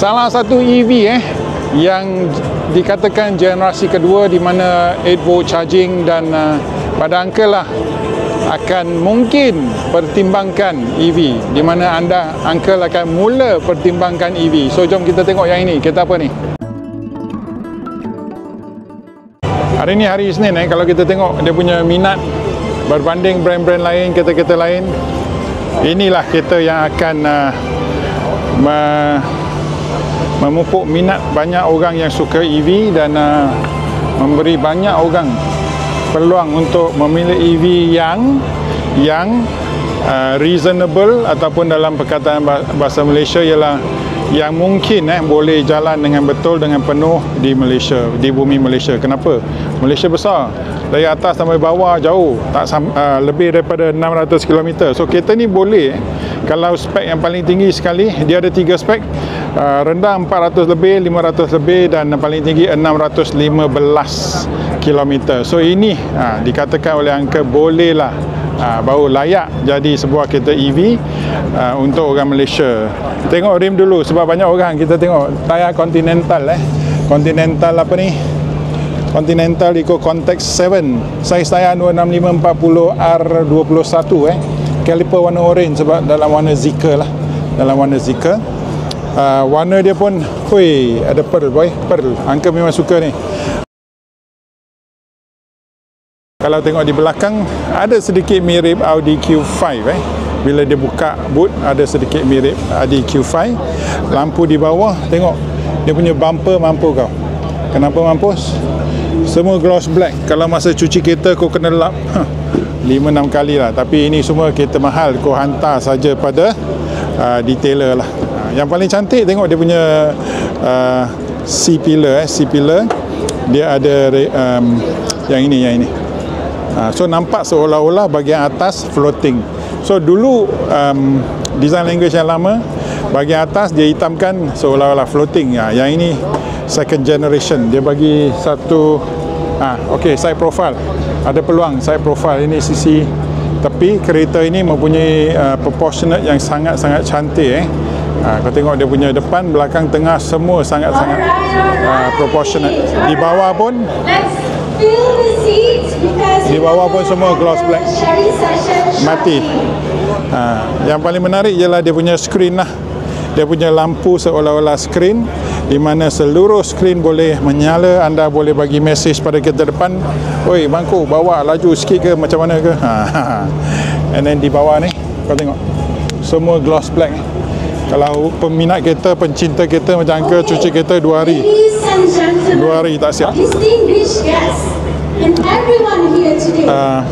Salah satu EV yang dikatakan generasi kedua di mana 8 volt charging dan pada Uncle lah akan mungkin pertimbangkan EV, di mana Uncle akan mula pertimbangkan EV. So jom kita tengok yang ini, kereta apa ni. Hari ni hari Isnin kalau kita tengok dia punya minat berbanding brand-brand lain, kereta-kereta lain, inilah kereta yang akan memupuk minat banyak orang yang suka EV dan memberi banyak orang peluang untuk memilih EV yang reasonable, ataupun dalam perkataan bahasa Malaysia ialah yang mungkin boleh jalan dengan betul, dengan penuh di Malaysia, di bumi Malaysia. Kenapa? Malaysia besar, dari atas sampai bawah jauh, lebih daripada 600 km. So kereta ni boleh, kalau spek yang paling tinggi sekali, dia ada 3 spek, rendah 400 lebih, 500 lebih, dan paling tinggi 615 km. So ini dikatakan oleh Uncle bolehlah baru layak jadi sebuah kereta EV untuk orang Malaysia. Tengok rim dulu, sebab banyak orang kita tengok tayar Continental Continental apa ni, Continental Eco Context 7, saiz tayar 265/40 R21 caliper warna orange, sebab dalam warna Zeekr lah, dalam warna Zeekr. Warna dia pun ada pearl pearl. Uncle memang suka ni. Kalau tengok di belakang ada sedikit mirip Audi Q5 bila dia buka boot ada sedikit mirip Audi Q5. Lampu di bawah, tengok dia punya bumper mampu kau. Kenapa mampus? Semua gloss black. Kalau masa cuci kereta kau kena lap 5-6 kali lah. Tapi ini semua kereta mahal, kau hantar saja pada detailer lah. Yang paling cantik tengok dia punya C-pillar C-pillar. Dia ada yang ini. So nampak seolah-olah bahagian atas floating. So dulu design language yang lama, bahagian atas dia hitamkan seolah-olah floating. Yang ini second generation, dia bagi satu side profile. Ada peluang side profile. Ini sisi tepi. Kereta ini mempunyai proportionate yang sangat-sangat cantik. Kau tengok dia punya depan, belakang, tengah semua sangat-sangat proportionate. Di bawah pun semua gloss black mati. Yang paling menarik ialah dia punya screen lah. Dia punya lampu seolah-olah screen, di mana seluruh screen boleh menyala. Anda boleh bagi mesej pada kereta depan, oi bangku bawa laju sikit ke, macam mana ke. And then di bawah ni kau tengok semua gloss black. Kalau peminat kereta, pencinta kereta macam Uncle, cuci kereta 2 hari. 2 hari tak siap.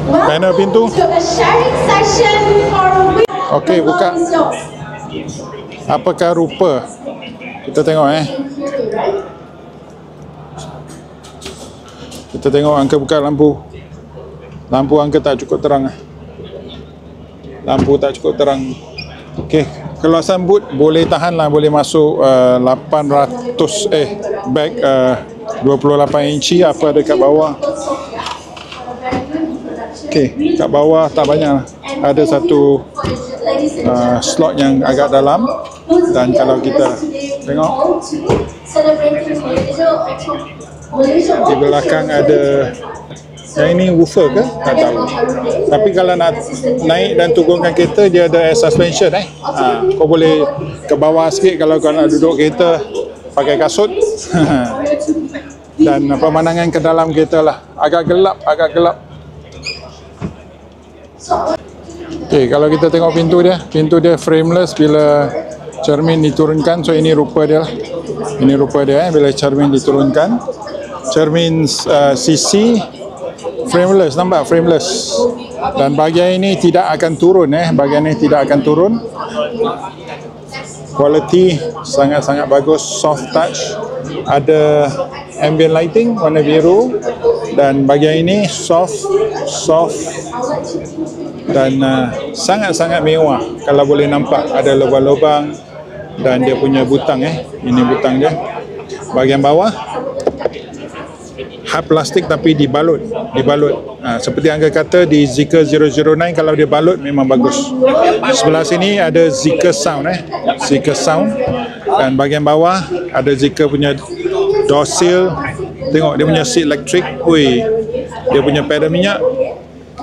Panel pintu. Okey, buka. Apakah rupa? Kita tengok Kita tengok Uncle buka lampu. Lampu Uncle tak cukup terang. Lampu tak cukup terang. Okey, keluasan boot boleh tahan lah, boleh masuk 800 bag 28 inci. Apa ada kat bawah? Okey, kat bawah tak banyak lah. Ada satu slot yang agak dalam, dan kalau kita tengok di belakang ada yang ini woofer ke? Tak tahu. Tapi kalau nak naik dan turunkan kereta, dia ada air suspension kau boleh ke bawah sikit kalau kau nak duduk kereta pakai kasut. Dan pemandangan ke dalam kereta lah agak gelap. Okey, kalau kita tengok pintu dia frameless bila cermin diturunkan. So ini rupa dia lah. Ini rupa dia bila cermin diturunkan. Cermin sisi frameless, nampak frameless. Dan bahagian ini tidak akan turun bahagian ini tidak akan turun. Quality sangat-sangat bagus, soft touch. Ada ambient lighting warna biru, dan bahagian ini soft dan sangat-sangat mewah. Kalau boleh nampak ada lubang-lubang, dan dia punya butang ini butang dia. Bahagian bawah hard plastik tapi dibalut. Seperti Uncle kata di Zeekr 009, kalau dia balut memang bagus. Sebelah sini ada Zeekr Sound Zeekr Sound. Dan bahagian bawah ada Zeekr punya door seal. Tengok dia punya seat elektrik. Ui, dia punya pedal minyak.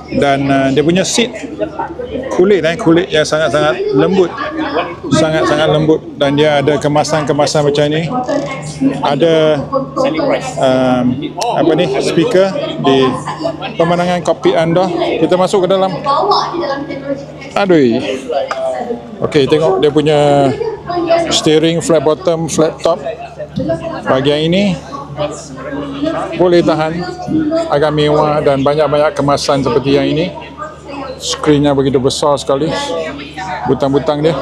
Dan dia punya seat kulit yang sangat-sangat lembut, sangat-sangat lembut. Dan dia ada kemasan-kemasan macam ni. Ada apa ni, speaker di pemandangan kokpit anda. Kita masuk ke dalam. Aduh. Okey, tengok dia punya steering, flat bottom, flat top. Bahagian ini boleh tahan, agak mewah dan banyak-banyak kemasan seperti yang ini. Skrinnya begitu besar sekali, butang-butang dia.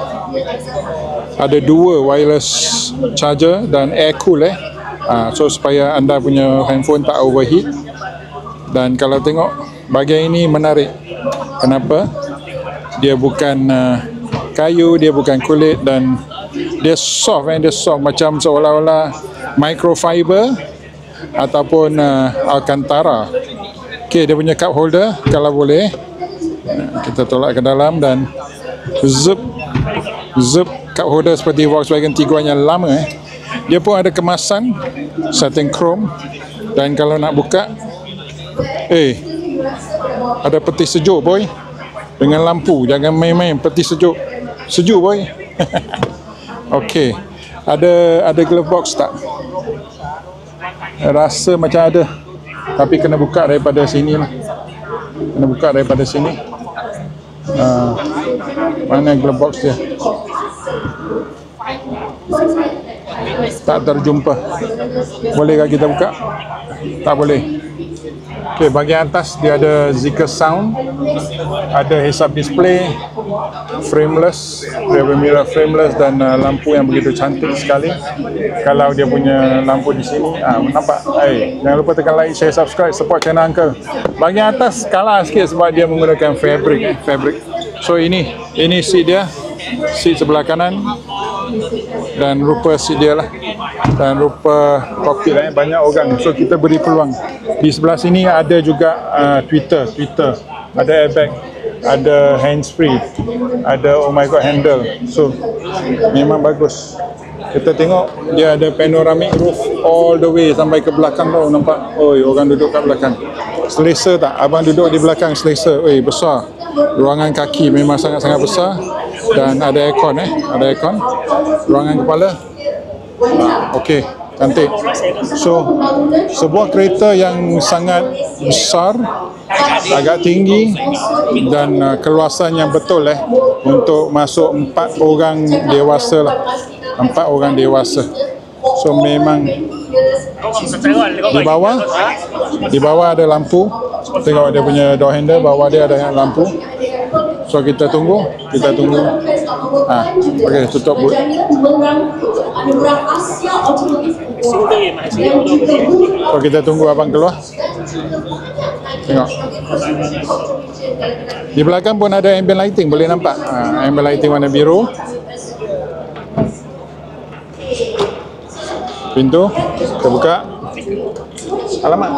Ada 2 wireless charger dan air cool so supaya anda punya handphone tak overheat. Dan kalau tengok bahagian ini menarik. Kenapa? Dia bukan kayu, dia bukan kulit, dan dia soft, dia soft macam seolah-olah microfiber ataupun Alcantara. Okey, dia punya cup holder kalau boleh kita tolak ke dalam, dan zip cup holder seperti Volkswagen Tiguan yang lama. Dia pun ada kemasan satin chrome, dan kalau nak buka ada peti sejuk boy, dengan lampu. Jangan main-main, peti sejuk boy. Okey, ada glove box tak? Rasa macam ada, tapi kena buka daripada sini lah. Kena buka daripada sini. Mana glove box dia? Tak terjumpa. Bolehkah kita buka? Tak boleh. Okey, bahagian atas dia ada Zeekr Sound, ada heads up display, frameless, rear mirror frameless, dan lampu yang begitu cantik sekali. Kalau dia punya lampu di sini, nampak. Jangan lupa tekan like, share, subscribe, support channel Uncle. Bahagian atas kalah sikit sebab dia menggunakan fabric. So ini seat dia, seat sebelah kanan, dan rupa seat dia lah, dan rupa kokpit banyak organ. So kita beri peluang. Di sebelah sini ada juga Twitter, ada airbag, ada hands-free, ada oh my god handle. So memang bagus. Kita tengok dia ada panoramic roof all the way sampai ke belakang tu, nampak. Orang duduk kat belakang. Selesa tak? Abang duduk di belakang selesa. Besar. Ruangan kaki memang sangat-sangat besar, dan ada aircon ada aircon. Ruangan kepala. Okey, cantik. So sebuah kereta yang sangat besar, agak tinggi, dan keluasan yang betul untuk masuk 4 orang dewasa lah. 4 orang dewasa. So memang di bawah ada lampu. Tengok dia punya door handle, bawah dia ada lampu. So kita tunggu. Okey, tutup boot. So kita tunggu abang keluar. Tengok. Di belakang pun ada ambient lighting, boleh nampak. Ambient lighting warna biru. Pintu kita buka. Alamak.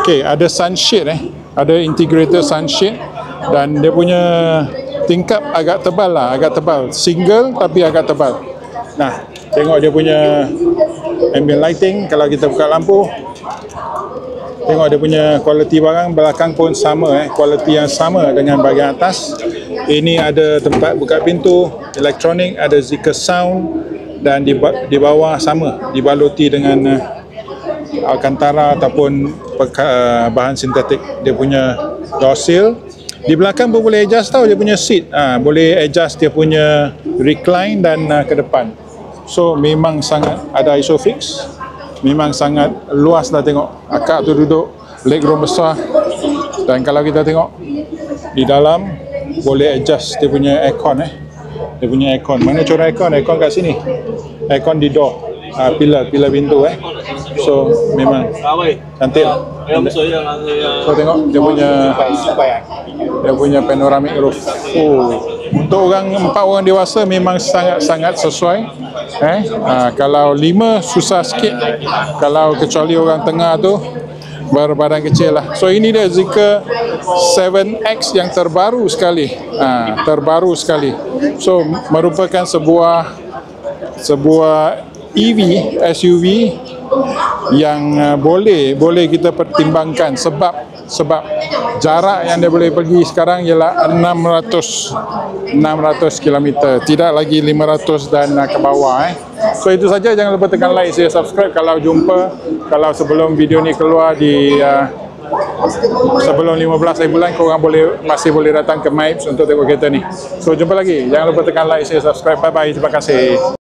Okey, ada sunshade ada integrated sunshade, dan dia punya tingkap agak tebal lah, agak tebal. Single tapi agak tebal. Nah, tengok dia punya ambient lighting. Kalau kita buka lampu, tengok dia punya kualiti barang. Belakang pun sama, kualiti yang sama dengan bahagian atas. Ini ada tempat buka pintu, elektronik, ada Zeekr Sound, dan di bawah sama, dibaluti dengan Alcantara ataupun bahan sintetik. Dia punya door seal. Di belakang pun boleh adjust dia punya seat. Boleh adjust dia punya recline dan ke depan. So memang sangat ada isofix. Memang sangat luas lah, tengok. Akak tu duduk, legroom besar. Dan kalau kita tengok di dalam, boleh adjust dia punya aircon Dia punya aircon. Mana corang aircon? Aircon kat sini. Aircon di door. Pilar pintu So memang cantik. So tengok dia punya panoramic roof. Untuk 4 orang dewasa memang sangat-sangat sesuai. Kalau 5 susah sikit. Kalau kecuali orang tengah tu, berbadan kecil lah. So ini dia Zeekr 7X yang terbaru sekali, terbaru sekali. So merupakan sebuah EV SUV yang boleh kita pertimbangkan sebab jarak yang dia boleh pergi sekarang ialah 600 km, tidak lagi 500 dan ke bawah. So itu saja, jangan lupa tekan like, share, subscribe. Kalau sebelum video ni keluar di sebelum 15 bulan, korang masih boleh datang ke MIPS untuk tengok kereta ni. So jumpa lagi, jangan lupa tekan like, share, subscribe. Bye bye, terima kasih.